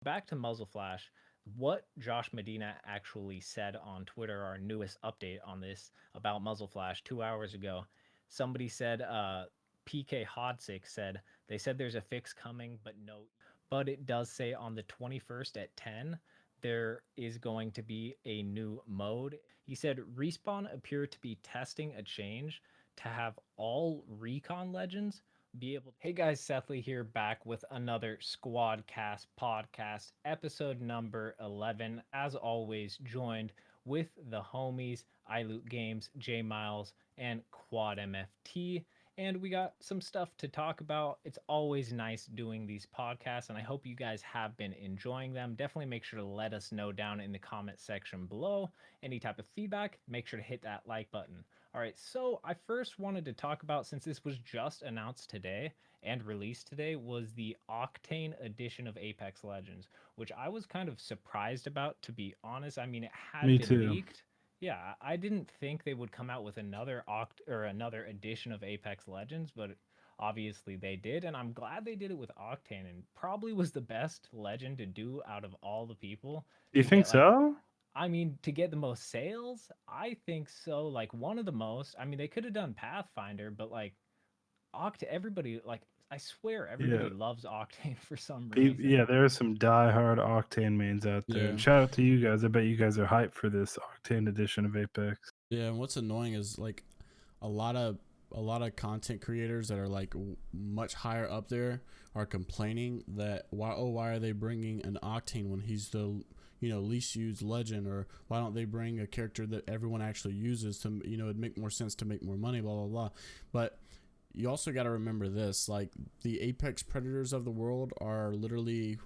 Back to Muzzle Flash. What Josh Medina actually said on Twitter, our newest update on this about Muzzle Flash 2 hours ago. Somebody said, PK Hodsick said, they said there's a fix coming, but no. But it does say on the 21st at 10, there is going to be a new mode. He said, Respawn appear to be testing a change to have all recon legends be able. Hey guys, Sethley here, back with another SquadCast podcast, episode number 11. As always, joined with the homies, iLoot Games, J Miles, and Quad MFT. And we got some stuff to talk about. It's always nice doing these podcasts, and I hope you guys have been enjoying them. Definitely make sure to let us know down in the comment section below. Any type of feedback, make sure to hit that like button. All right, so I first wanted to talk about, since this was just announced today and released today, was the Octane edition of Apex Legends, which I was kind of surprised about, to be honest. I mean, it had Me been too. leaked. Yeah, I didn't think they would come out with another another edition of Apex Legends, but obviously they did, and I'm glad they did it with Octane, and probably was the best legend to do out of all the people You to think get like, so? I mean, to get the most sales, I think so. Like one of the most. I mean, they could have done Pathfinder, but like everybody, like I swear, Yeah. everybody loves Octane for some reason. Yeah, there are some die-hard Octane mains out there. Yeah. And shout out to you guys. I bet you guys are hyped for this Octane edition of Apex. Yeah, and what's annoying is like a lot of content creators that are like much higher up there are complaining that why are they bringing an Octane when he's the least used legend, or why don't they bring a character that everyone actually uses to it'd make more sense to make more money, blah blah blah. But you also got to remember this, like the Apex Predators of the world are literally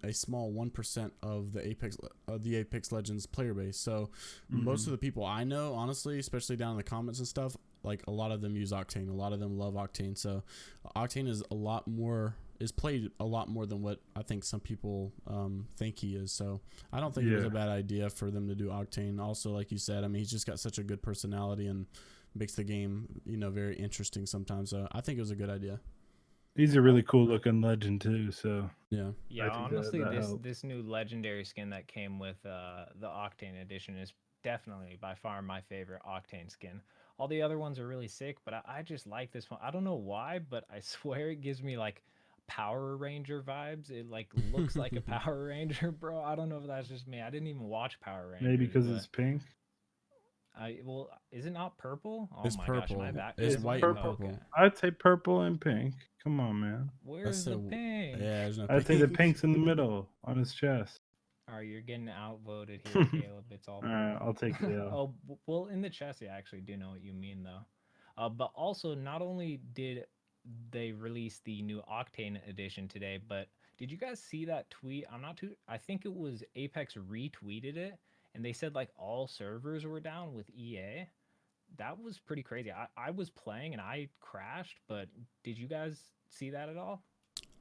a small 1% of the Apex Legends player base. So most of the people I know, honestly, especially down in the comments and stuff, like a lot of them use Octane. A lot of them love Octane. So Octane is played a lot more than what I think some people think he is. So I don't think it was a bad idea for them to do Octane. Also, like you said, I mean, he's just got such a good personality and makes the game, very interesting sometimes. So I think it was a good idea. He's a really cool looking legend too. So yeah, Honestly, that this helped. this new legendary skin that came with the Octane edition is definitely by far my favorite Octane skin. All the other ones are really sick, but I just like this one. I don't know why, but I swear it gives me like Power Ranger vibes. It like looks like a Power Ranger, bro. I don't know if that's just me. I didn't even watch Power Maybe Rangers, because but it's pink. is it not purple? Oh it's my gosh, am purple. I back? It's It's white and purple. purple. Okay. I'd say purple and pink. Come on, man. Where's the pink? Yeah, there's no I'd say the pink. pink's in the middle on his chest. All right, you're getting outvoted here, Caleb. It's all I'll purple. take the L. Oh, well, in the chest, I actually do know what you mean, though. But also, not only did they release the new Octane edition today, but did you guys see that tweet? I'm not too. I think it was Apex retweeted it, and they said like all servers were down with EA. That was pretty crazy. I was playing and I crashed, but did you guys see that at all?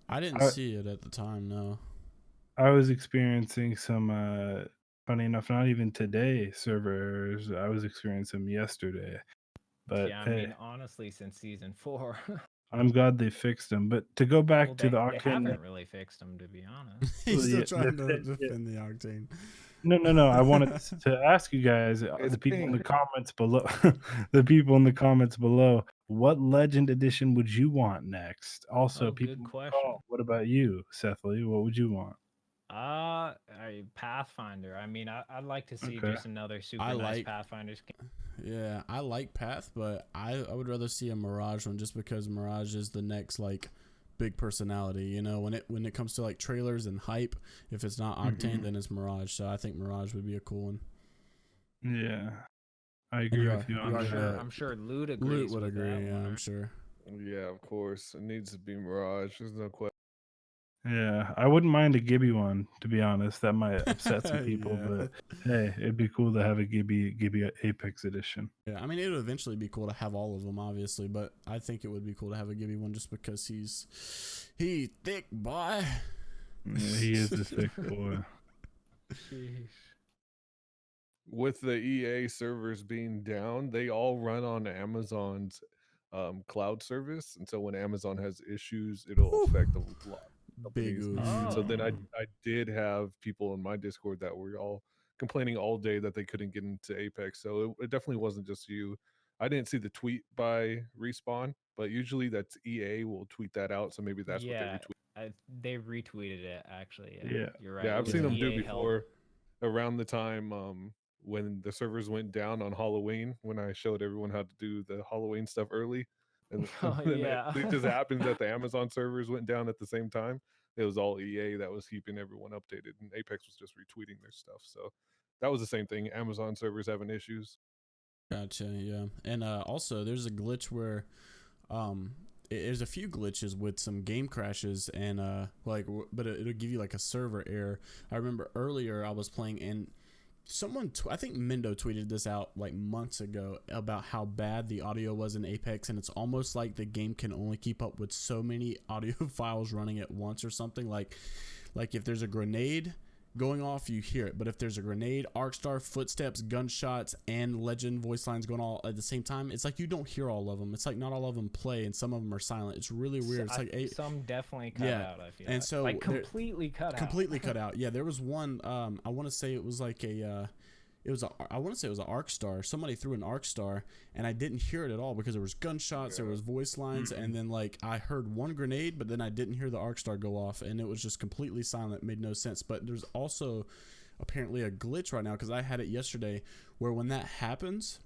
I didn't I, see it at the time. No. I was experiencing some, funny enough, not even today servers. I was experiencing them yesterday. But Yeah, I hey, mean, honestly, since season 4. I'm glad they fixed them. But to go Well, back to the they Octane, haven't really fixed them, to be honest. He's still yeah, trying to defend the Octane. no. I wanted to ask you guys, It's the people in the pink. comments below, the people in the comments below, what Legend Edition would you want next? Also, Oh, people good in the question. call, what about you, Seth Lee? What would you want? Pathfinder. I mean, I'd like to see Okay. just another super I nice like- Pathfinder skin. Yeah, I like Path, but I would rather see a Mirage one, just because Mirage is the next like big personality. When it comes to like trailers and hype, if it's not Octane, then it's Mirage. So I think Mirage would be a cool one. Yeah, I agree you with are- you you on are that. sure. I'm sure Loot agrees Loot would with agree. that Yeah, one. I'm sure. Yeah, of course. It needs to be Mirage. There's no question. Yeah, I wouldn't mind a Gibby one, to be honest. That might upset some people, Yeah. but hey, it'd be cool to have a Gibby Apex edition. Yeah, I mean, it would eventually be cool to have all of them, obviously, but I think it would be cool to have a Gibby one just because he thick, boy. Yeah, he is a thick boy. Sheesh. With the EA servers being down, they all run on Amazon's cloud service, and so when Amazon has issues, it'll affect a lot. Big companies. oof. So then I Oh. I did have people in my Discord that were all complaining all day that they couldn't get into Apex. So it definitely wasn't just you. I didn't see the tweet by Respawn, but usually that's EA will tweet that out. So maybe that's what they Yeah, retweet. they retweeted it actually. Yeah, Yeah. you're right. Yeah, It I've was seen them do EA help. before around the time when the servers went down on Halloween when I showed everyone how to do the Halloween stuff early. And Oh then yeah. it just happens that the Amazon servers went down at the same time. It was all EA that was keeping everyone updated, and Apex was just retweeting their stuff. So that was the same thing. Amazon servers having issues. Gotcha. Yeah, and also there's a glitch where, there's a few glitches with some game crashes and but it'll give you like a server error. I remember earlier I was playing and someone I think Mendo tweeted this out like months ago about how bad the audio was in Apex, and it's almost like the game can only keep up with so many audio files running at once or something. Like if there's a grenade going off, you hear it, but if there's a grenade, Arcstar, footsteps, gunshots, and legend voice lines going all at the same time, it's like you don't hear all of them. It's like not all of them play, and some of them are silent. It's really weird. It's like some definitely cut out. I feel and like. so like completely cut out. Completely cut out. Yeah, there was one. I want to say it was like I want to say it was an Arcstar. Somebody threw an Arcstar, and I didn't hear it at all because there was gunshots, there was voice lines, and then like I heard one grenade, but then I didn't hear the Arcstar go off, and it was just completely silent. It made no sense. But there's also apparently a glitch right now because I had it yesterday where when that happens,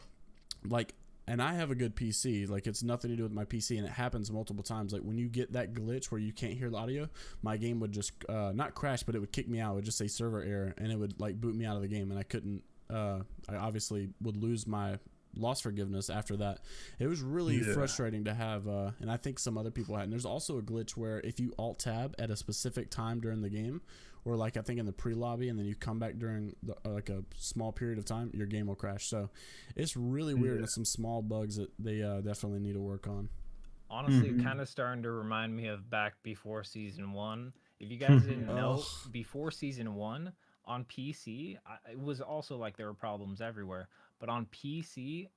like, and I have a good PC, like it's nothing to do with my PC, and it happens multiple times. Like when you get that glitch where you can't hear the audio, my game would just not crash, but it would kick me out. It would just say server error, and it would like boot me out of the game, and I couldn't. I obviously would lose my loss forgiveness after that. It was really frustrating to have, and I think some other people had. And there's also a glitch where if you alt tab at a specific time during the game, or like I think in the pre-lobby, and then you come back during like a small period of time, your game will crash. So it's really weird, and some small bugs that they definitely need to work on. Honestly, kind of starting to remind me of back before season 1. If you guys didn't know, before season 1 on PC, it was also like there were problems everywhere. But on PC,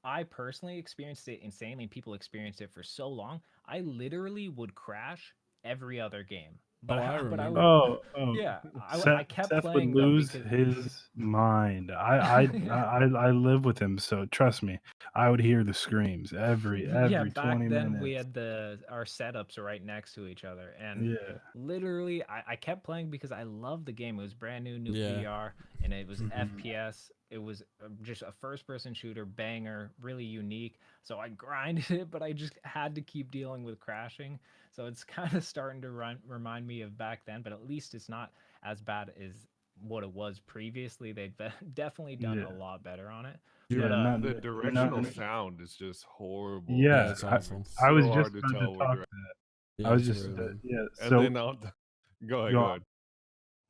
I personally experienced it insanely. People experienced it for so long. I literally would crash every other game. But I but I remember. would, yeah, Seth, I kept Seth would playing them lose because his mind. I live with him, so trust me. I would hear the screams every yeah, 20 back then we minutes. had our setups right next to each other, and Yeah. literally I kept playing because I loved the game. It was brand new Yeah. VR, and it was FPS. It was just a first-person shooter banger, really unique. So I grinded it, but I just had to keep dealing with crashing. So it's kind of starting to remind me of back then, but at least it's not as bad as what it was previously. They've definitely done a lot better on it. Yeah, But The not, directional sound is just horrible. yeah, it's awful. I was So just hard to about to tell where talk direct- that. Yeah, I was it's just really bad. yeah. And So then go ahead. go on.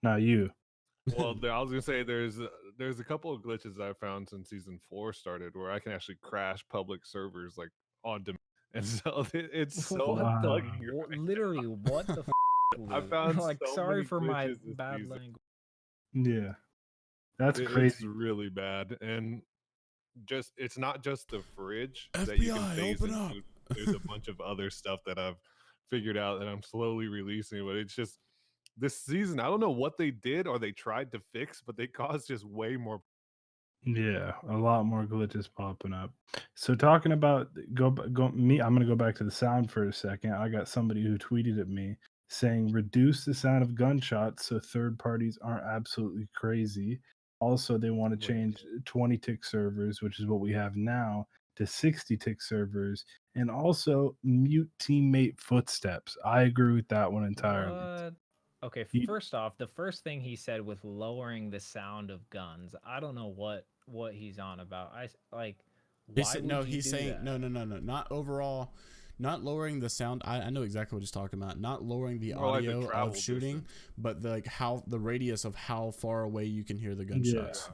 No, you. Well, I was gonna say there's a couple of glitches I found since season 4 started where I can actually crash public servers like on demand, and so it's so what the bugging right literally what the I found like so sorry many for my glitches this bad season. language. Yeah, that's It's crazy. really bad, and it's not just the fridge that you can FBI, phase open into. up. There's a bunch of other stuff that I've figured out that I'm slowly releasing, but it's just this season. I don't know what they did or they tried to fix, but they caused just way more. Yeah, a lot more glitches popping up. So talking about me, I'm gonna go back to the sound for a second. I got somebody who tweeted at me saying reduce the sound of gunshots so third parties aren't absolutely crazy. Also, they want to change 20 tick servers, which is what we have now, to 60 tick servers, and also mute teammate footsteps. I agree with that one entirely. What? Okay, first off, the first thing he said with lowering the sound of guns, I don't know what he's on about. Why would you He's do saying that? no, not overall, not lowering the sound. I know exactly what he's talking about. Not lowering the More like the audio travel of shooting, distance. but the radius of how far away you can hear the gunshots.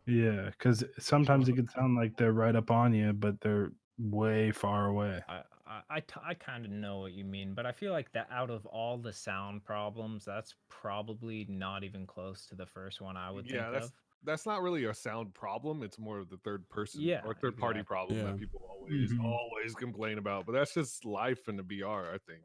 Yeah, because sometimes it can sound like they're right up on you, but they're way far away. I kind of know what you mean, but I feel like that out of all the sound problems, that's probably not even close to the first one I would think of. That's not really a sound problem. It's more of the third person or third party exactly. problem that people always complain about. But that's just life in the BR, I think.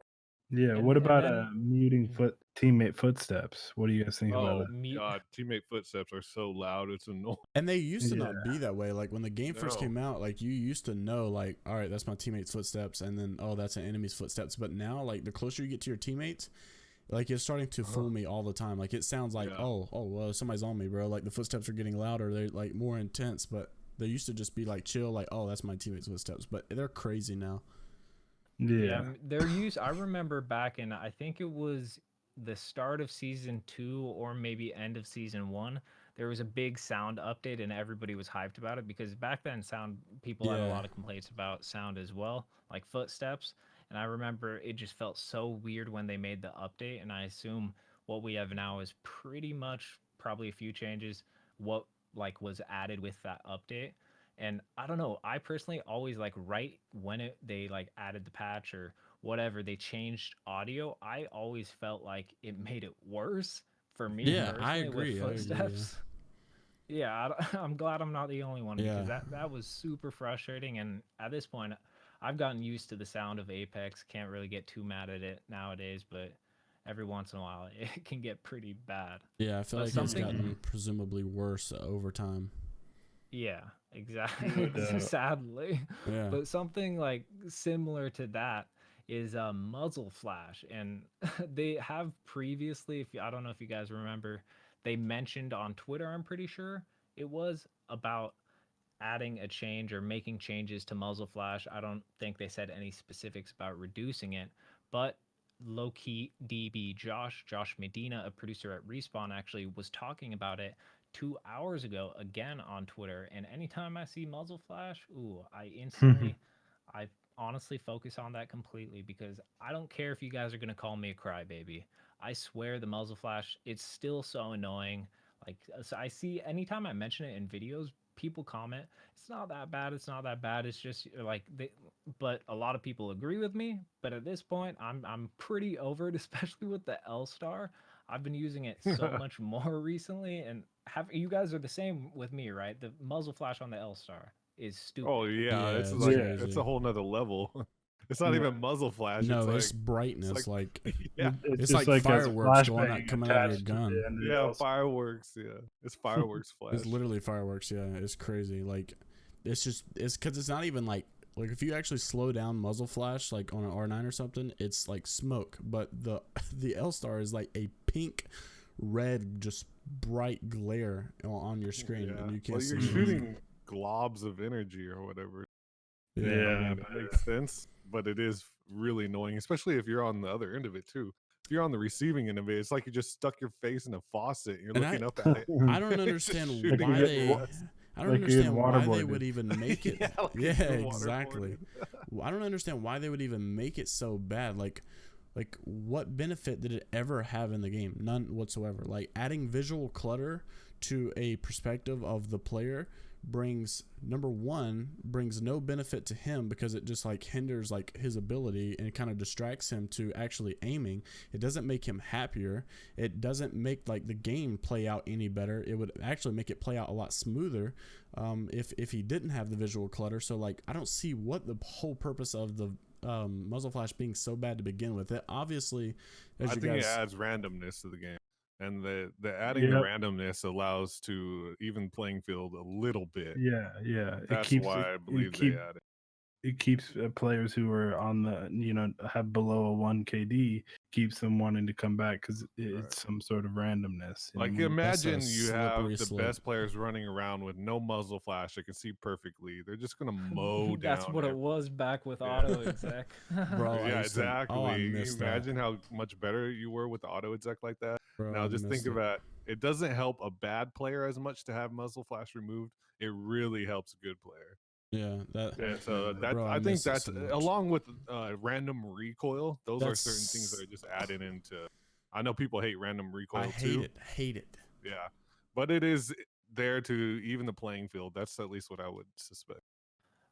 Yeah. And What about then muting teammate footsteps? What do you guys think about Oh that? me god, teammate footsteps are so loud. It's annoying. And they used to Yeah. not be that way. Like when the game first No. came out, like you used to know, like, all right, that's my teammate's footsteps, and then oh, that's an enemy's footsteps. But now, like the closer you get to your teammates, like it's starting to fool me all the time. Like it sounds like, Yeah. oh, well, somebody's on me, bro. Like the footsteps are getting louder. They're like more intense, but they used to just be like chill, like, oh, that's my teammate's footsteps. But they're crazy now. Yeah. they're used. I remember back in, I think it was the start of season 2 or maybe end of season 1. There was a big sound update and everybody was hyped about it because back then sound people had a Yeah. lot of complaints about sound as well, like footsteps. And I remember it just felt so weird when they made the update. And I assume what we have now is pretty much probably a few changes. What like was added with that update. And I don't know, I personally always like right when they like added the patch or whatever, they changed audio, I always felt like it made it worse for me Yeah, I personally with agree. footsteps. Yeah, I'm glad I'm not the only one Yeah. because that was super frustrating. And at this point, I've gotten used to the sound of Apex. Can't really get too mad at it nowadays, but every once in a while it can get pretty bad. Yeah, I feel But like it's something- gotten presumably worse over time. Yeah, exactly. doubt. Sadly. Yeah. But something like similar to that is Muzzle Flash, and they have previously. If I don't know if you guys remember, they mentioned on Twitter. I'm pretty sure it was about adding a change or making changes to Muzzle Flash. I don't think they said any specifics about reducing it, but low key DB Josh Medina, a producer at Respawn, actually was talking about it 2 hours ago again on Twitter. And anytime I see Muzzle Flash, ooh, I honestly focus on that completely because I don't care if you guys are gonna call me a crybaby. I swear the Muzzle Flash, it's still so annoying. Like so I see anytime I mention it in videos, people comment, it's not that bad, it's not that bad. It's just like they, but a lot of people agree with me. But at this point, I'm pretty over it, especially with the L Star. I've been using it so much more recently, and have you guys are the same with me, right? The muzzle flash on the L Star is stupid. Oh yeah, Yeah, it's it's like crazy. it's a whole nother level. It's not Yeah. even muzzle flash. No, it's it's brightness. Like, yeah, it's just like has fireworks going flashbang out, coming out of your attached to gun. the end of the yeah, LC. fireworks. Yeah, it's fireworks flash. It's literally fireworks. Yeah, it's crazy. Like, it's because it's not even like if you actually slow down muzzle flash like on an R9 or something, it's like smoke. But the L Star is like a pink, red, just bright glare on your screen, and you can't well, see you're anything. shooting globs of energy or whatever. Yeah. Yeah. I mean, it makes sense, but it is really annoying, especially if you're on the other end of it too. If you're on the receiving end of it, it's like you just stuck your face in a faucet. And you're And looking I- up at it. I don't understand shooting why at they. what- I don't like you're understand why they waterboarded. would even make it. Yeah, like yeah, you're exactly. I don't understand why they would even make it so bad. Like, what benefit did it ever have in the game? None whatsoever. Like, adding visual clutter to a perspective of the player brings no benefit to him because it just like hinders like his ability and kind of distracts him to actually aiming. It doesn't make him happier. It doesn't make like the game play out any better. It would actually make it play out a lot smoother if he didn't have the visual clutter. So like I don't see what the whole purpose of the muzzle flash being so bad to begin with. It obviously, as I you think guys, it adds randomness to the game, and the adding the randomness allows to even playing field a little bit. Yeah, yeah. That's why I believe they added. It keeps players who are on the have below a 1 KD, keeps them wanting to come back because it's some sort of randomness. Like when you- imagine That's a you have slippery the slope. best players running around with no muzzle flash. They can see perfectly. They're just gonna mow down. That's what it was back with Yeah. auto exec. Bro, I Yeah, used to- exactly. oh, I You missed that. imagine how much better you were with the auto exec like that. Bro, Now I just missed think it. about it. Doesn't help a bad player as much to have muzzle flash removed. It really helps a good player. Yeah, that. And so that Bro, I I think miss it that's so much. along with random recoil. Those are That's- certain things that are just added into. I know people hate random recoil I too. hate it. Yeah, but it is there to even the playing field. That's at least what I would suspect.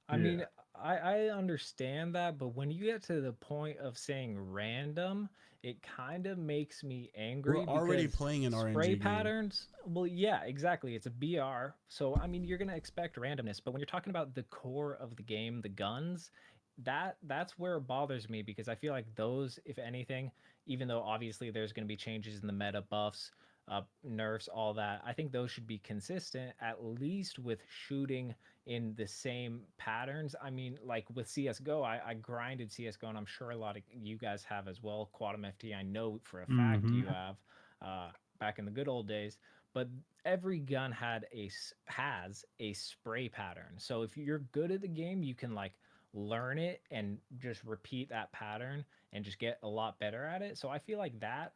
I mean, I understand that, but when you get to the point of saying random, it kind of makes me angry. We're already because playing an RNG spray game. patterns. Well, yeah, exactly. It's a BR, so I mean, you're gonna expect randomness. But when you're talking about the core of the game, the guns, that's where it bothers me, because I feel like those, if anything, even though obviously there's going to be changes in the meta, buffs, nerfs, all that, I think those should be consistent, at least with shooting in the same patterns. I mean, like with CS:GO, I grinded CS:GO, and I'm sure a lot of you guys have as well. Quantum FT, I know for a fact Mm-hmm. you have, back in the good old days. But every gun has a spray pattern. So if you're good at the game, you can like learn it and just repeat that pattern and just get a lot better at it. So I feel like that,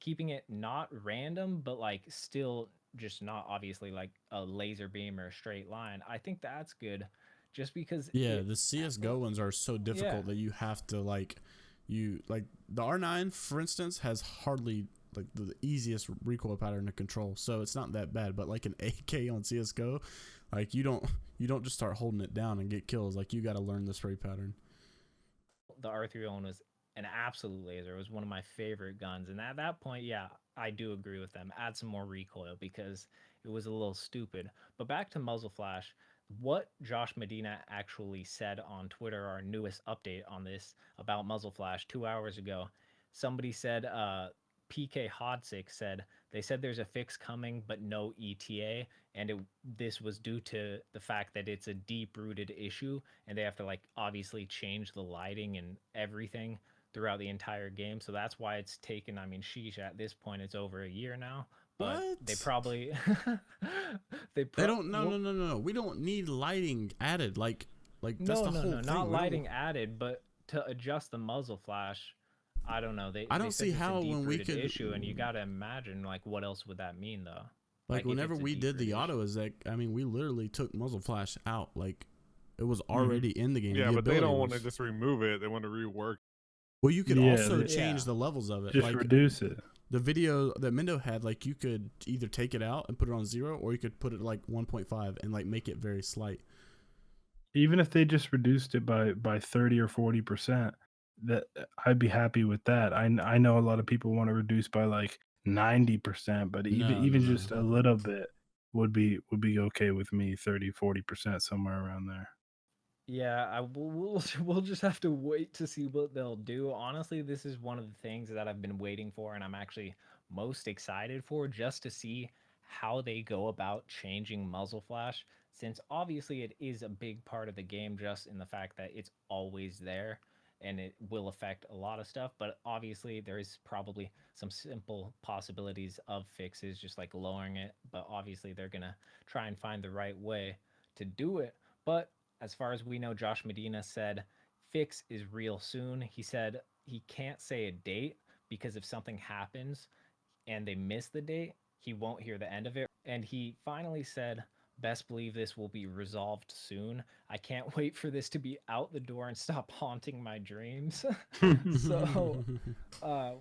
keeping it not random, but like still just not obviously like a laser beam or a straight line, I think that's good, just because Yeah, it, the CS:GO ones are so yeah, difficult that you have to like the R9 for instance has hardly like the easiest recoil pattern to control, so it's not that bad. But like an AK on CS:GO, like you don't just start holding it down and get kills. Like you got to learn the spray pattern. the R301 was an absolute laser. It was one of my favorite guns. And at that point, yeah, I do agree with them. Add some more recoil because it was a little stupid. But back to Muzzle Flash, what Josh Medina actually said on Twitter, our newest update on this about Muzzle Flash 2 hours ago. Somebody said, PK Hodsick said, they said there's a fix coming, but no ETA. And this was due to the fact that it's a deep rooted issue, and they have to like obviously change the lighting and everything throughout the entire game. So that's why it's taken, I mean, sheesh, at this point it's over a year now. But they What? probably They don't. No, well, no, no, no, no. We don't need lighting added. Like that's no, the no, whole no, thing. not We don't. lighting added, but to adjust the muzzle flash. I don't know. I They don't said see it's a how deep when we rooted could issue, and you got to imagine like what else would that mean though? like Like if whenever it's a we deep did the rooted auto issue. is that I mean we literally took muzzle flash out. Like it was Mm-hmm. already in the game. Yeah, The but they ability don't want to was. just remove it. They want to rework. Well, you could Yeah, also they- change Yeah. the levels of it. just Like reduce it. the video that Mendo had, like you could either take it out and put it on 0, or you could put it like 1.5 and like make it very slight. Even if they just reduced it by 30 or 40%, that I'd be happy with that. I know a lot of people want to reduce by like 90%, but even No, no, even no. just a little bit would be okay with me. 30-40%, somewhere around there. Yeah, we'll just have to wait to see what they'll do. Honestly, this is one of the things that I've been waiting for, and I'm actually most excited for, just to see how they go about changing muzzle flash, since obviously it is a big part of the game, just in the fact that it's always there and it will affect a lot of stuff. But obviously, there is probably some simple possibilities of fixes, just like lowering it. But obviously, they're gonna try and find the right way to do it. But as far as we know, Josh Medina said fix is real soon. He said he can't say a date because if something happens and they miss the date, he won't hear the end of it. And he finally said, best believe this will be resolved soon. I can't wait for this to be out the door and stop haunting my dreams. So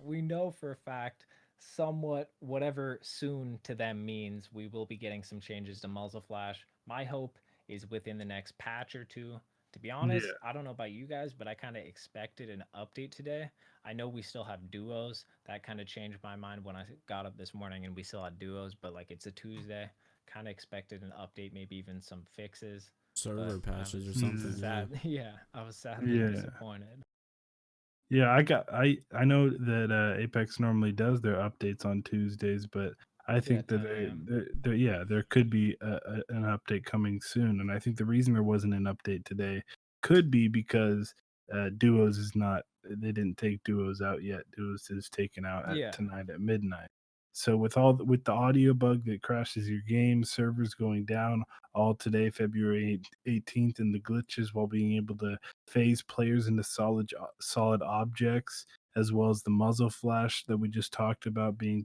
we know for a fact, somewhat, whatever soon to them means, we will be getting some changes to muzzle flash. My hope is within the next patch or two. To be honest, Yeah. I don't know about you guys, but I kind of expected an update today. I know we still have duos. That kind of changed my mind when I got up this morning and we still had duos, but like it's a Tuesday. Kind of expected an update, maybe even some fixes. Server But I patches or was something. sad. Yeah, I was sadly Yeah. disappointed. Yeah, I know that Apex normally does their updates on Tuesdays, but I Yeah, think that 10 a.m. yeah, there could be an update coming soon, and I think the reason there wasn't an update today could be because Duos is not, they didn't take Duos out yet. Duos is taken out Yeah. tonight at midnight. So with the audio bug that crashes your game, servers going down all today, February 18th, and the glitches while being able to phase players into solid objects, as well as the muzzle flash that we just talked about being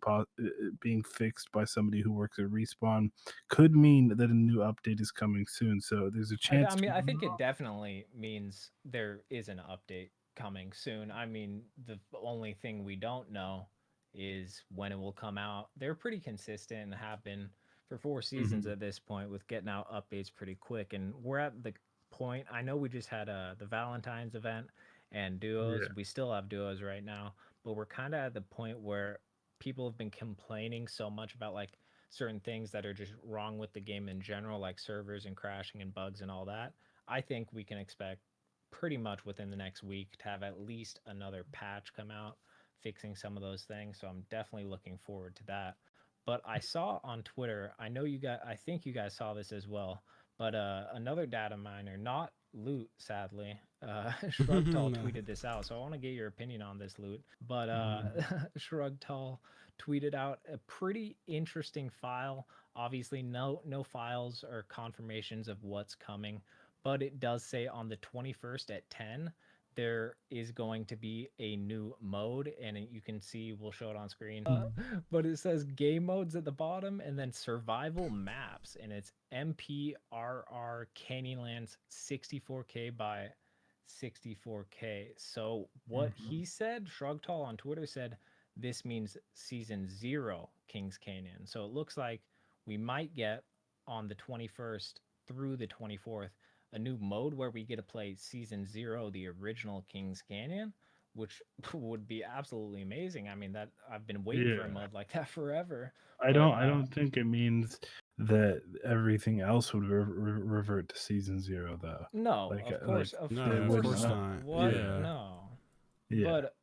fixed by somebody who works at Respawn, could mean that a new update is coming soon. So there's a I chance. mean, I think it definitely means there is an update coming soon. I mean, the only thing we don't know is when it will come out. They're pretty consistent and have been for 4 seasons Mhm. at this point, with getting out updates pretty quick. And we're at the point. I know we just had the Valentine's event and duos. Yeah. We still have duos right now, but we're kind of at the point where people have been complaining so much about like certain things that are just wrong with the game in general, like servers and crashing and bugs and all that. I think we can expect pretty much within the next week to have at least another patch come out fixing some of those things. So I'm definitely looking forward to that. But I saw on Twitter, I think you guys saw this as well, but another data miner, not Loot, sadly, Shrugtall No. tweeted this out. So I want to get your opinion on this, Loot. But Mhm. Shrugtall tweeted out a pretty interesting file. Obviously, no files or confirmations of what's coming, but it does say on the 21st at 10 there is going to be a new mode, and you can see, we'll show it on screen, but it says game modes at the bottom and then survival maps, and it's MPRR Canyonlands 64k by 64k. So what he said, Shrugtall on Twitter said, this means season 0 Kings Canyon. So it looks like we might get on the 21st through the 24th a new mode where we get to play season 0, the original Kings Canyon, which would be absolutely amazing. I mean, that I've been waiting for a Yeah. mode like that forever. I don't think it means that everything else would revert to season 0 though. No, Like of course, of No, they of course course wouldn't. not. What? Yeah. No. Yeah. But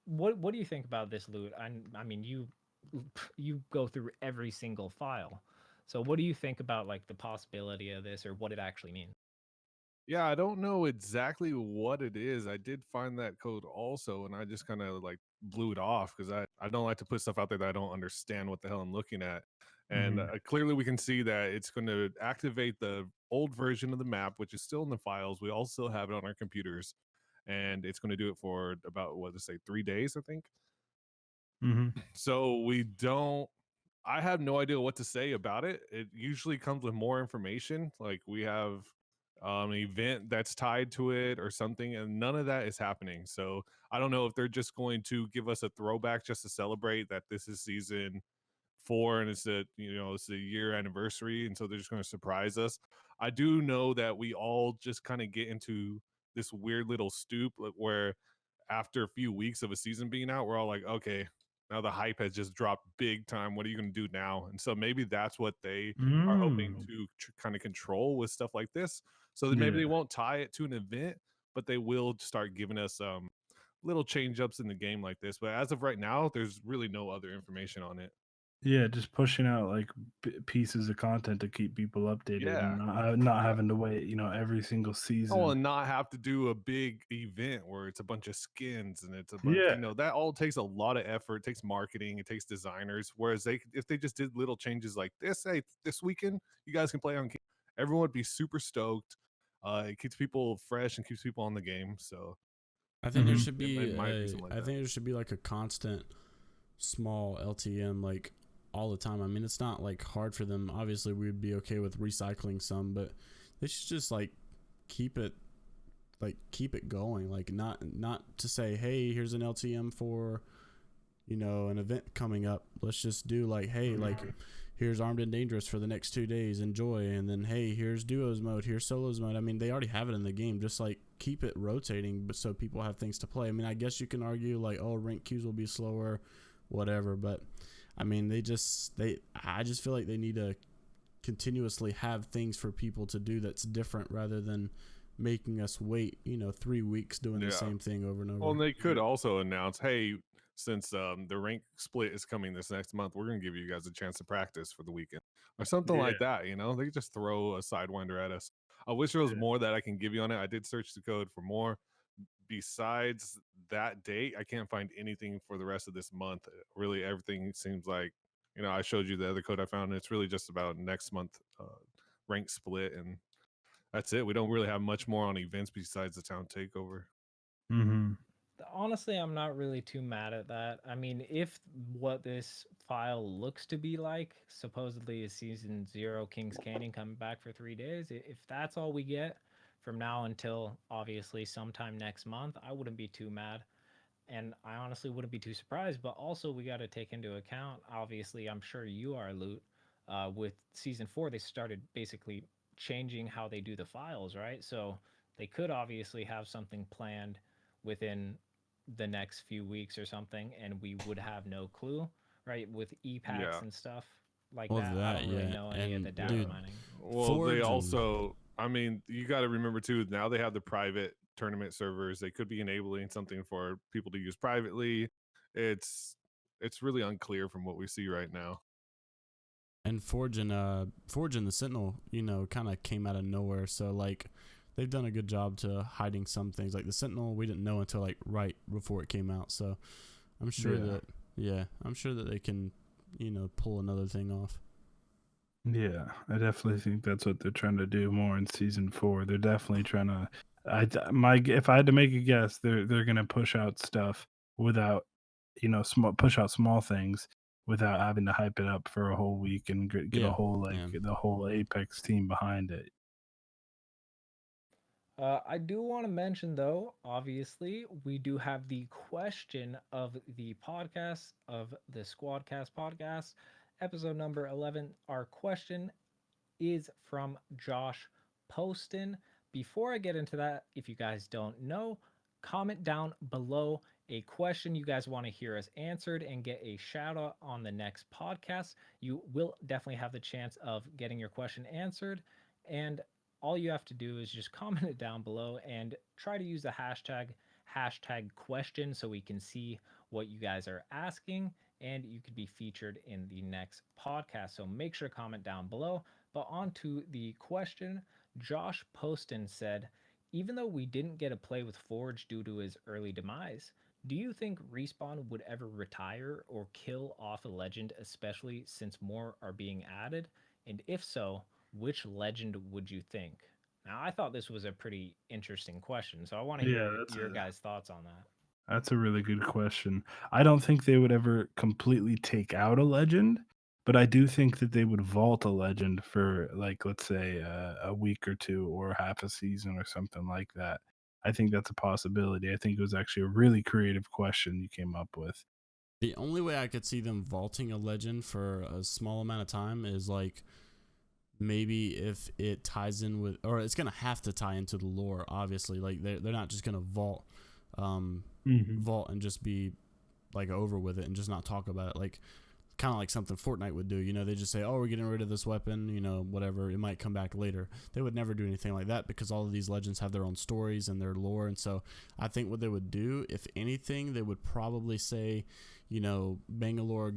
what do you think about this, Loot? I mean, you go through every single file. So what do you think about like the possibility of this or what it actually means? Yeah, I don't know exactly what it is. I did find that code also, and I just kind of like blew it off because I don't like to put stuff out there that I don't understand what the hell I'm looking at. And Mhm. clearly, we can see that it's going to activate the old version of the map, which is still in the files. We all still have it on our computers, and it's going to do it for about what to say 3 days, I think. Mhm. So we don't. I have no idea what to say about it. It usually comes with more information. Like we have an event that's tied to it or something, and none of that is happening. So I don't know if they're just going to give us a throwback just to celebrate that this is season 4 and it's a year anniversary, and so they're just going to surprise us. I do know that we all just kind of get into this weird little stoop where after a few weeks of a season being out, we're all like, okay, now the hype has just dropped big time. What are you going to do now? And so maybe that's what they are hoping Mm. to kind of control with stuff like this. So that maybe they Yeah. won't tie it to an event, but they will start giving us little change ups in the game like this. But as of right now, there's really no other information on it. Yeah, just pushing out like pieces of content to keep people updated Yeah. and not having to wait, every single Oh, season. and not have to do a big event where it's a bunch of skins and it's a bunch, Yeah. that all takes a lot of effort. It takes marketing, it takes designers. Whereas if they just did little changes like this, hey, this weekend you guys can play on, everyone would be super stoked. It keeps people fresh and keeps people on the game. So I think there Mhm. should it be might be something like I that. think there should be like a constant small LTM like all the time. I mean, it's not like hard for them. Obviously, we'd be okay with recycling some, but they should just like keep it going. Like not to say, hey, here's an LTM for an event coming up. Let's just do like, hey, like here's Armed and Dangerous for the next 2 days. Enjoy, and then hey, here's duos mode, here's solos mode. I mean, they already have it in the game. Just like keep it rotating, but so people have things to play. I mean, I guess you can argue like, oh, rank queues will be slower, whatever, but I mean, I just feel like they need to continuously have things for people to do that's different rather than making us wait 3 weeks doing the same thing over and over. Well, and they could also announce, hey, since the rank split is coming this next month, we're going to give you guys a chance to practice for the weekend or something like that. They could just throw a sidewinder at us. I wish there was more that I can give you on it. I did search the code for more. Besides that date, I can't find anything for the rest of this month. Really, everything seems like, I showed you the other code I found, and it's really just about next month rank split, and that's it. We don't really have much more on events besides the town takeover. Mhm. Honestly, I'm not really too mad at that. I mean, if what this file looks to be like, supposedly is season 0 Kings Canyon coming back for 3 days, if that's all we get from now until obviously sometime next month, I wouldn't be too mad. And I honestly wouldn't be too surprised. But also, we got to take into account, obviously, I'm sure you are, Loot. With season 4, they started basically changing how they do the files, right? So they could obviously have something planned within the next few weeks or something, and we would have no clue, right? With e-packs and stuff like Well, that. I don't really know any of the data dude, mining. Well, they also, I mean, you got to remember too, now they have the private tournament servers. They could be enabling something for people to use privately. It's really unclear from what we see right now. And Forge and the Sentinel, kind of came out of nowhere. So like, they've done a good job to hiding some things. Like the Sentinel, we didn't know until like right before it came out. So I'm sure that they can, pull another thing off. Yeah, I definitely think that's what they're trying to do more in season 4. They're definitely trying to. If I had to make a guess, they're gonna push out stuff without, push out small things without having to hype it up for a whole week and get a whole the whole Apex team behind it. I do want to mention, though, obviously, we do have the question of the podcast of the SquadCast podcast, episode number 11. Our question is from Josh Poston. Before I get into that, if you guys don't know, comment down below a question you guys want to hear us answered and get a shout out on the next podcast. You will definitely have the chance of getting your question answered. And all you have to do is just comment it down below and try to use the hashtag question so we can see what you guys are asking and you could be featured in the next podcast. So make sure to comment down below. But on to the question, Josh Poston said, even though we didn't get a play with Forge due to his early demise, do you think Respawn would ever retire or kill off a legend, especially since more are being added? And if so, which legend would you think? Now, I thought this was a pretty interesting question, so I want to hear your guys' thoughts on that. That's a really good question. I don't think they would ever completely take out a legend, but I do think that they would vault a legend for, like, let's say a week or two or half a season or something like that. I think that's a possibility. I think it was actually a really creative question you came up with. The only way I could see them vaulting a legend for a small amount of time is like maybe if it ties in with, or it's gonna have to tie into the lore. Obviously, like they're not just gonna vault and just be like over with it and just not talk about it. Like kind of like something Fortnite would do. They just say, oh, we're getting rid of this weapon, whatever. It might come back later. They would never do anything like that because all of these legends have their own stories and their lore. And so I think what they would do, if anything, they would probably say, Bangalore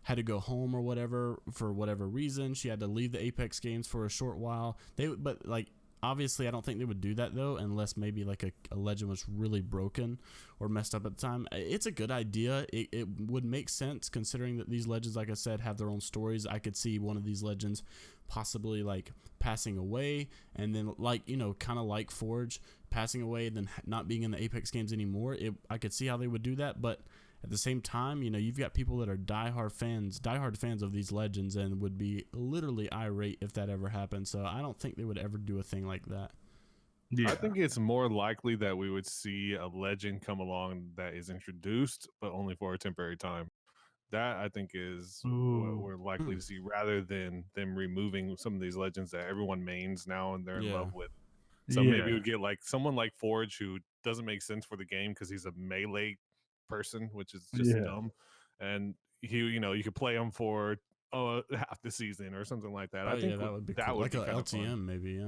had to go home or whatever for whatever reason. She had to leave the Apex games for a short while. But obviously, I don't think they would do that, though, unless maybe like a legend was really broken or messed up at the time. It's a good idea. It would make sense considering that these legends, like I said, have their own stories. I could see one of these legends possibly like passing away and then kind of like Forge passing away and then not being in the Apex games anymore. I could see how they would do that, but at the same time, you've got people that are diehard fans of these legends and would be literally irate if that ever happened. So I don't think they would ever do a thing like that. Yeah. I think it's more likely that we would see a legend come along that is introduced, but only for a temporary time. That I think is what we're likely to see rather than them removing some of these legends that everyone mains now and they're in love with. So maybe we get like someone like Forge who doesn't make sense for the game because he's a melee person, which is just dumb. And you could play him for half the season or something like that. I think that would be cool. Like an LTM, maybe,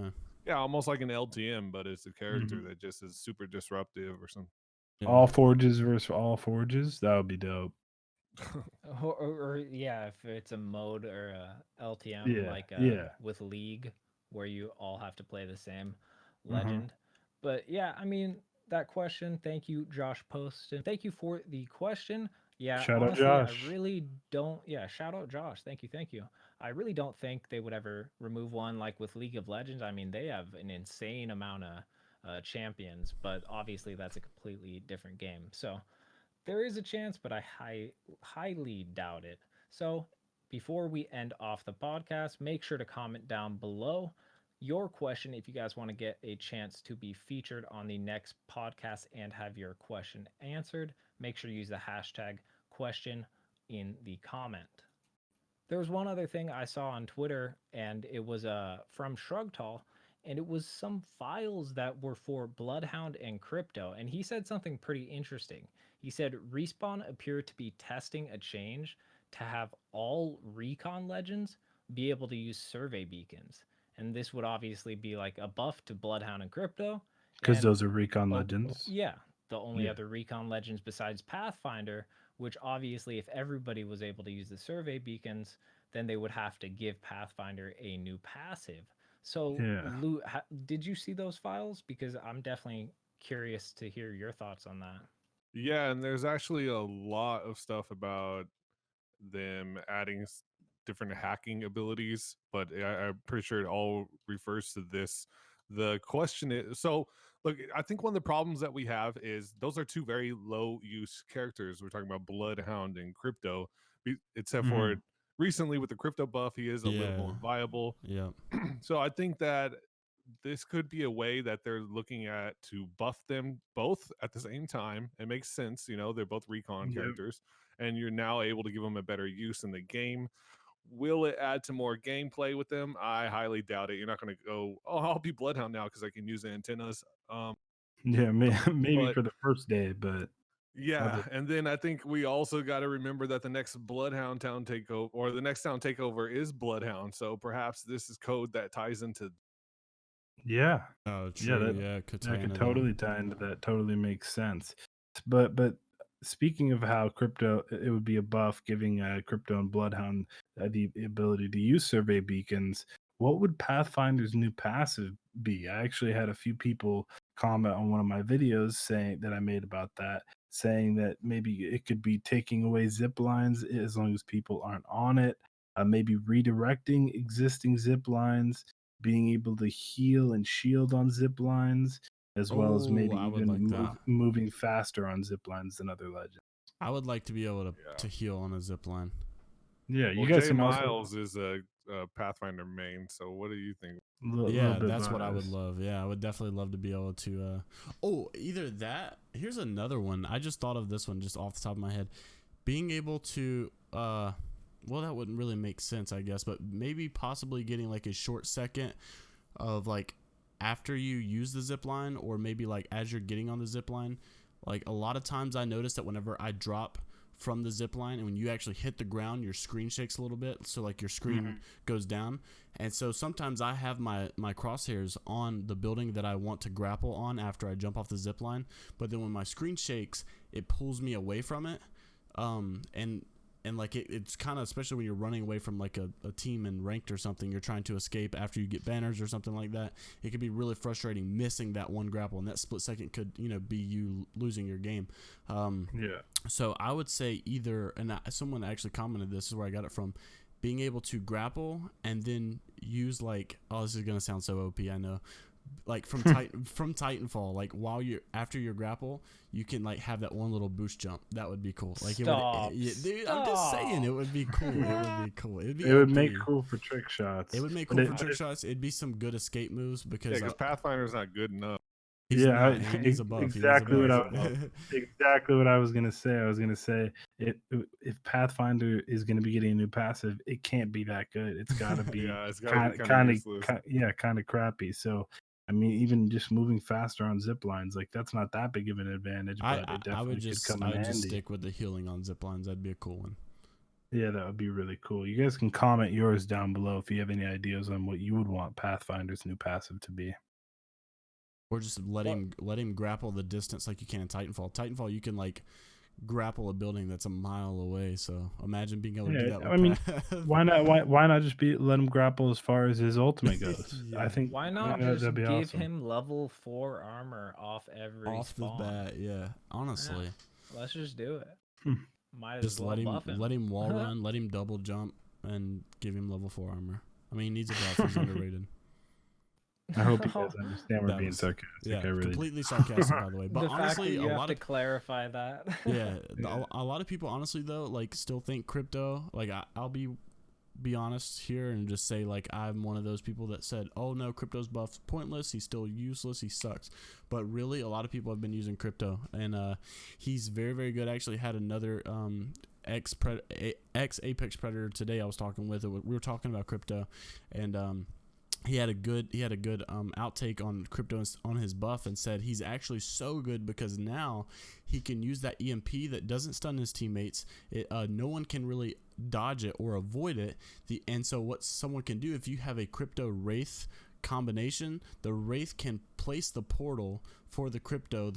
Yeah, almost like an LTM, but it's a character that just is super disruptive or something. Yeah. All Forges versus all Forges, that would be dope. or if it's a mode or a LTM with League where you all have to play the same legend. But yeah, I mean, that question, thank you, Josh Poston. Thank you for the question. Yeah, shout honestly, out Josh. I really don't. Yeah, shout out Josh. Thank you. I really don't think they would ever remove one like with League of Legends. I mean, they have an insane amount of champions, but obviously that's a completely different game. So there is a chance, but I highly doubt it. So before we end off the podcast, make sure to comment down below your question if you guys want to get a chance to be featured on the next podcast and have your question answered. Make sure to use the hashtag question in the comment. There was one other thing I saw on Twitter, and it was from Shrugtall, and it was some files that were for Bloodhound and Crypto, and he said something pretty interesting. He said Respawn appeared to be testing a change to have all recon legends be able to use survey beacons. And this would obviously be like a buff to Bloodhound and Crypto, Because And those are recon oh, legends. yeah, the only Yeah. other recon legends besides Pathfinder, which obviously if everybody was able to use the survey beacons, then they would have to give Pathfinder a new passive. So, Yeah. Lou, did you see those files? Because I'm definitely curious to hear your thoughts on that. Yeah, and there's actually a lot of stuff about them adding different hacking abilities, but I'm pretty sure it all refers to this. The question is, so look, I think one of the problems that we have is those are two very low use characters. We're talking about Bloodhound and Crypto, except for Mhm. recently with the Crypto buff, he is a little Yeah. more viable. Yeah. So I think that this could be a way that they're looking at to buff them both at the same time. It makes sense, you know, they're both recon Yep. characters, and you're now able to give them a better use in the game. Will it add to more gameplay with them? I highly doubt it. You're not going to go, oh, I'll be Bloodhound now because I can use the antennas. Yeah, maybe But for the first day, but yeah, and then I think we also got to remember that the next Bloodhound town takeover, or the next town takeover, is Bloodhound. So perhaps this is code that ties into. yeah, Oh, yeah, true. Yeah, could tie that could into totally tie into that. Totally makes sense. But speaking of how Crypto, it would be a buff giving Crypto and Bloodhound the ability to use survey beacons. What would Pathfinder's new passive be? I actually had a few people comment on one of my videos saying that I made about that, saying that maybe it could be taking away zip lines as long as people aren't on it. Maybe redirecting existing zip lines, being able to heal and shield on zip lines, as well as Oh, maybe I would even like that. moving faster on zip lines than other legends. I would like to be able to, Yeah. to heal on a zip line. Yeah, you Well, guys Jay can also Miles is a Pathfinder main. So what do you think? Yeah, that's what I would love. Yeah, I would definitely love to be able to. Oh, either that. Here's another one. I just thought of this one just off the top of my head. Being able to. Well, that wouldn't really make sense, I guess, but maybe possibly getting like a short second of like after you use the zip line, or maybe like as you're getting on the zip line. Like a lot of times I notice that whenever I drop from the zip line, and when you actually hit the ground, your screen shakes a little bit, so like your screen goes down. And so sometimes I have my crosshairs on the building that I want to grapple on after I jump off the zip line, but then when my screen shakes, it pulls me away from it. And like it's kind of, especially when you're running away from like a team in ranked or something, you're trying to escape after you get banners or something like that. It could be really frustrating missing that one grapple, and that split second could, you know, be you losing your game. Yeah. So I would say either, and someone actually commented, this is where I got it from, being able to grapple and then use like, oh, this is gonna sound so OP, I know, like from from Titanfall, like while you're after your grapple, you can like have that one little boost jump. That would be cool. Like Stop. Dude, I'm just saying, it would be cool. It would be cool. It would be It would OP. make cool for trick shots. It would make But cool for trick shots. It'd be some good escape moves because Because Pathfinder's not good enough. he's yeah, not, he needs a buff. exactly he what needs a buff. exactly what I was gonna say. I was gonna say if Pathfinder is gonna be getting a new passive, it can't be that good. It's gotta be Yeah, it's gotta be kind of useless. kind of crappy. So I mean, even just moving faster on zip lines, like that's not that big of an advantage, but it definitely I would could just come I in would handy. just stick with the healing on zip lines. That'd be a cool one. Yeah, that would be really cool. You guys can comment yours down below if you have any ideas on what you would want Pathfinder's new passive to be. Or just let him grapple the distance like you can in Titanfall. Titanfall, you can like grapple a building that's a mile away. So imagine being able to do Yeah, that. I mean, Path. why not? Why not just let him grapple as far as his ultimate goes? Yeah. I think Why not that'd just be give awesome. him level 4 armor off every off spawn? the bat? Yeah, honestly, Let's just do it. Hmm. Might as just well buff him. let him wall run, let him double jump, and give him level 4 armor. I mean, he needs a buff. He's underrated. I hope you guys understand we're That being was- sarcastic. Yeah, I really completely sarcastic, by the way. But The fact that honestly, you a have lot to of clarify that. yeah, Yeah. a lot of people honestly though, like still think crypto. Like I'll be honest here and just say like I'm one of those people that said, oh no, crypto's buff's pointless. He's still useless. He sucks. But really, a lot of people have been using crypto, and he's very very good. I actually had another ex Apex Predator today I was talking with. We were talking about crypto, and he had a good outtake on crypto on his buff, and said he's actually so good because now he can use that EMP that doesn't stun his teammates. No one can really dodge it or avoid it. And so what someone can do, if you have a crypto wraith combination, the Wraith can place the portal for the crypto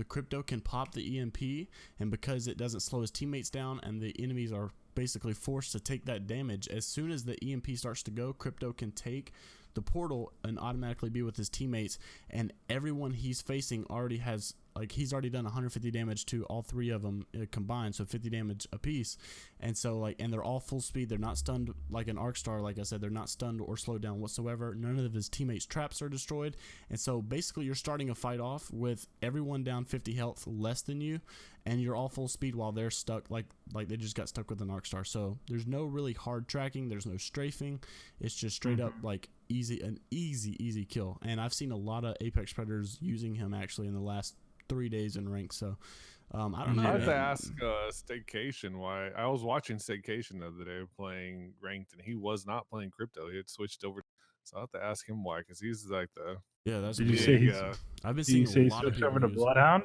can pop the EMP, and because it doesn't slow his teammates down and the enemies are basically forced to take that damage, as soon as the EMP starts to go, crypto can take the portal and automatically be with his teammates, and everyone he's facing already has, like, he's already done 150 damage to all three of them combined, so 50 damage apiece. And so, like, and they're all full speed. They're not stunned like an arc star. Like I said, they're not stunned or slowed down whatsoever. None of his teammates' traps are destroyed. And so basically you're starting a fight off with everyone down 50 health less than you, and you're all full speed while they're stuck, like they just got stuck with an arc star. So there's no really hard tracking. There's no strafing. It's just straight up like an easy kill. And I've seen a lot of Apex Predators using him actually in the last 3 days in rank. So I don't know. I have to ask Staycation why. I was watching Staycation the other day playing ranked, and he was not playing crypto. He had switched over. So I have to ask him why, because he's like the. Yeah, that's. Did you say he's? I've been Did you seeing say a he lot of switched people over to use- Bloodhound?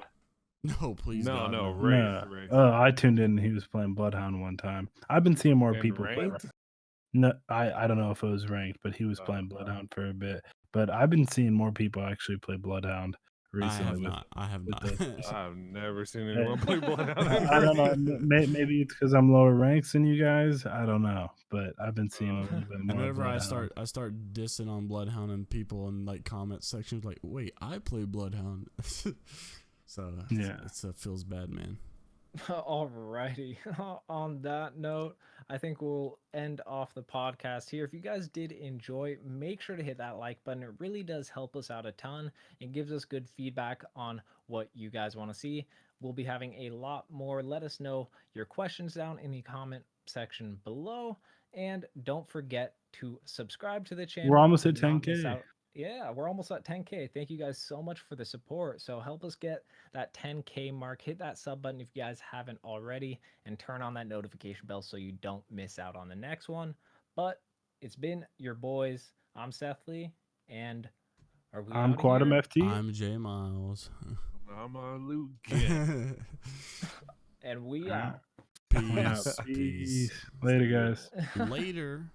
No, please. No, God, no, no. Wraith. I tuned in. And he was playing Bloodhound one time. I've been seeing more And people play. ranked? No, I don't know if it was ranked, but he was playing Bloodhound for a bit. But I've been seeing more people actually play Bloodhound recently. I have not. I've never seen anyone play Bloodhound. I don't know. Maybe it's because I'm lower ranks than you guys. I don't know, but I've been seeing a little bit more. And whenever Bloodhound. I start dissing on Bloodhound, and people in like comment sections like, wait, I play Bloodhound. So Yeah. it feels bad, man. Alrighty. On that note, I think we'll end off the podcast here. If you guys did enjoy, make sure to hit that like button. It really does help us out a ton and gives us good feedback on what you guys want to see. We'll be having a lot more. Let us know your questions down in the comment section below. And don't forget to subscribe to the channel. We're almost at to not miss 10K. out. Yeah, we're almost at 10K. Thank you guys so much for the support. So help us get that 10K mark. Hit that sub button if you guys haven't already, and turn on that notification bell so you don't miss out on the next one. But it's been your boys. I'm Seth Lee, and I'm Quantum FT. I'm J Miles. I'm Luke. And we out. Peace. Peace. Later, guys. Later.